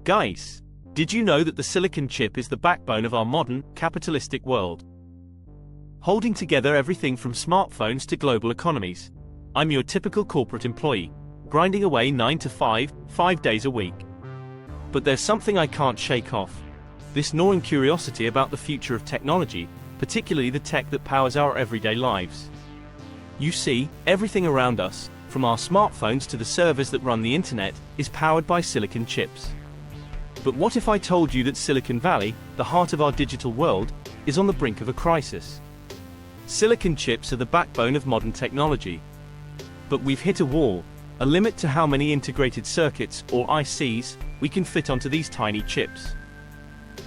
Guys, did you know that the silicon chip is the backbone of our modern, capitalistic world? Holding together everything from smartphones to global economies. I'm your typical corporate employee, grinding away 9 to 5, 5 days a week. But there's something I can't shake off. This gnawing curiosity about the future of technology, particularly the tech that powers our everyday lives. You see, everything around us, from our smartphones to the servers that run the internet, is powered by silicon chips. But what if I told you that Silicon Valley, the heart of our digital world, is on the brink of a crisis? Silicon chips are the backbone of modern technology. But we've hit a wall, a limit to how many integrated circuits, or ICs, we can fit onto these tiny chips.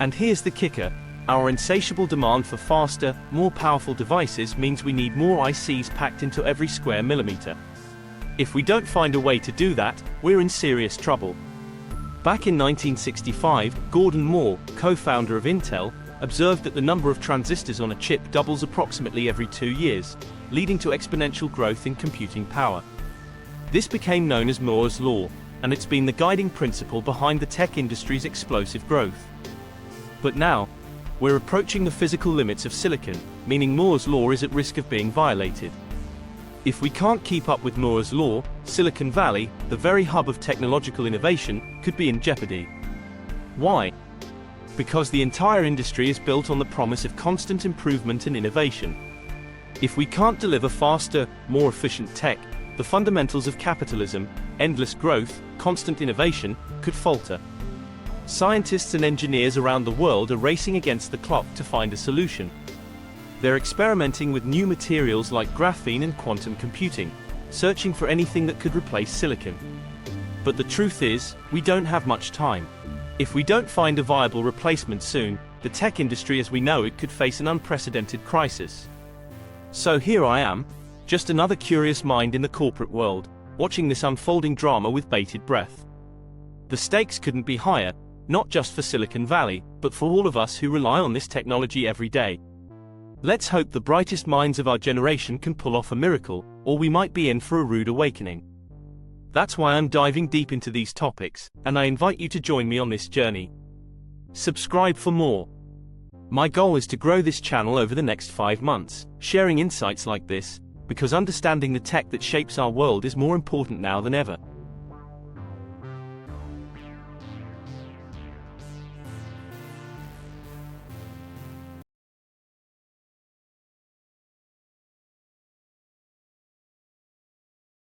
And here's the kicker: our insatiable demand for faster, more powerful devices means we need more ICs packed into every square millimeter. If we don't find a way to do that, we're in serious trouble. Back in 1965, Gordon Moore, co-founder of Intel, observed that the number of transistors on a chip doubles approximately every 2 years, leading to exponential growth in computing power. This became known as Moore's Law, and it's been the guiding principle behind the tech industry's explosive growth. But now, we're approaching the physical limits of silicon, meaning Moore's Law is at risk of being violated. If we can't keep up with Moore's Law, Silicon Valley, the very hub of technological innovation, could be in jeopardy. Why? Because the entire industry is built on the promise of constant improvement and innovation. If we can't deliver faster, more efficient tech, the fundamentals of capitalism, endless growth, constant innovation, could falter. Scientists and engineers around the world are racing against the clock to find a solution. They're experimenting with new materials like graphene and quantum computing, searching for anything that could replace silicon. But the truth is, we don't have much time. If we don't find a viable replacement soon, the tech industry as we know it could face an unprecedented crisis. So here I am, just another curious mind in the corporate world, watching this unfolding drama with bated breath. The stakes couldn't be higher, not just for Silicon Valley, but for all of us who rely on this technology every day. Let's hope the brightest minds of our generation can pull off a miracle, or we might be in for a rude awakening. That's why I'm diving deep into these topics, and I invite you to join me on this journey. Subscribe for more. My goal is to grow this channel over the next 5 months, sharing insights like this, because understanding the tech that shapes our world is more important now than ever.